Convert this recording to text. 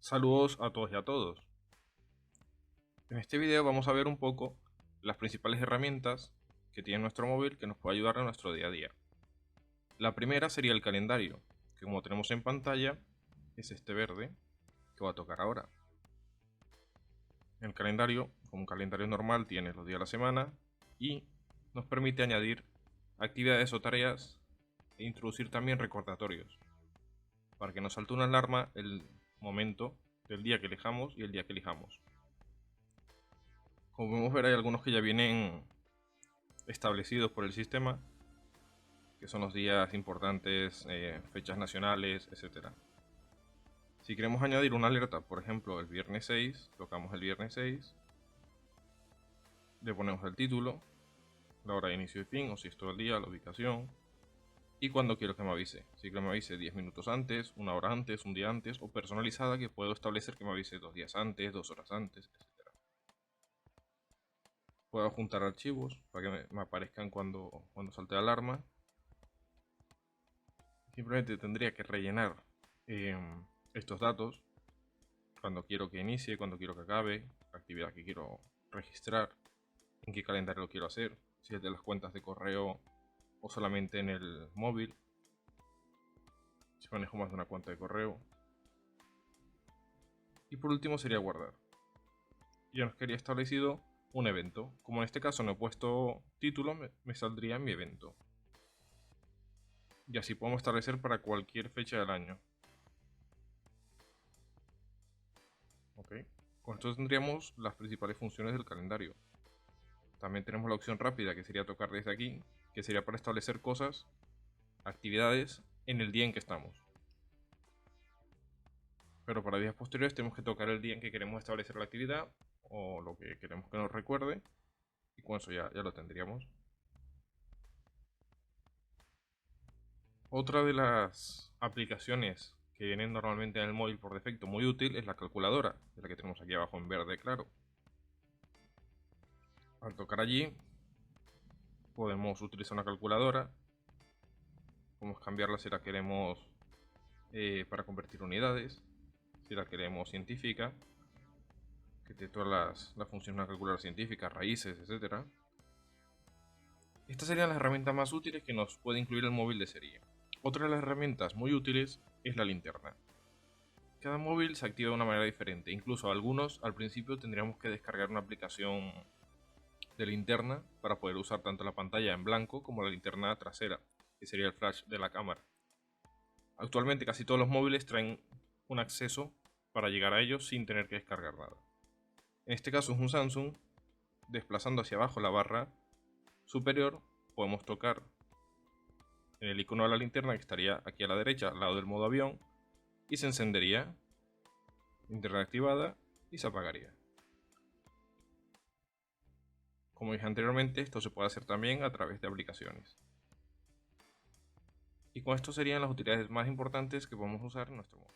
Saludos a todos y a todos. En este video vamos a ver un poco las principales herramientas que tiene nuestro móvil que nos puede ayudar en nuestro día a día. La primera sería el calendario, que como tenemos en pantalla es este verde que va a tocar ahora. El calendario, como un calendario normal, tiene los días de la semana y nos permite añadir actividades o tareas e introducir también recordatorios para que nos salte una alarma el momento del día que elijamos y el día que elijamos. Como podemos ver, hay algunos que ya vienen establecidos por el sistema, que son los días importantes, fechas nacionales, etc. Si queremos añadir una alerta, por ejemplo el viernes 6, tocamos el viernes 6, le ponemos el título, la hora de inicio y fin, o si es todo el día, la ubicación, y cuando quiero que me avise. Si quiero que me avise 10 minutos antes, una hora antes, un día antes, o personalizada, que puedo establecer que me avise 2 días antes, 2 horas antes, etc. Puedo juntar archivos para que me aparezcan cuando salte la alarma. Simplemente tendría que rellenar estos datos cuando quiero que inicie, cuando quiero que acabe, la actividad que quiero registrar, en qué calendario lo quiero hacer, si es de las cuentas de correo o solamente en el móvil, si manejo más de una cuenta de correo. Y por último sería guardar. Ya nos quedaría establecido un evento. Como en este caso no he puesto título, me saldría mi evento. Y así podemos establecer para cualquier fecha del año. ¿Ok? Con esto tendríamos las principales funciones del calendario. También tenemos la opción rápida, que sería tocar desde aquí, que sería para establecer cosas, actividades, en el día en que estamos. Pero para días posteriores tenemos que tocar el día en que queremos establecer la actividad o lo que queremos que nos recuerde, y con eso ya lo tendríamos. Otra de las aplicaciones que vienen normalmente en el móvil por defecto muy útil es la calculadora, de la que tenemos aquí abajo en verde claro. Al tocar allí podemos utilizar una calculadora, podemos cambiarla si la queremos para convertir unidades, si la queremos científica, que tiene todas las funciones de una calculadora científica, raíces, etc. Estas serían las herramientas más útiles que nos puede incluir el móvil de serie. Otra de las herramientas muy útiles es la linterna. Cada móvil se activa de una manera diferente, incluso algunos al principio tendríamos que descargar una aplicación de linterna para poder usar tanto la pantalla en blanco como la linterna trasera, que sería el flash de la cámara. Actualmente casi todos los móviles traen un acceso para llegar a ellos sin tener que descargar nada. En este caso es un Samsung. Desplazando hacia abajo la barra superior podemos tocar en el icono de la linterna, que estaría aquí a la derecha al lado del modo avión, y se encendería, linterna activada, y se apagaría. Como dije anteriormente, esto se puede hacer también a través de aplicaciones. Y con esto serían las utilidades más importantes que podemos usar en nuestro móvil.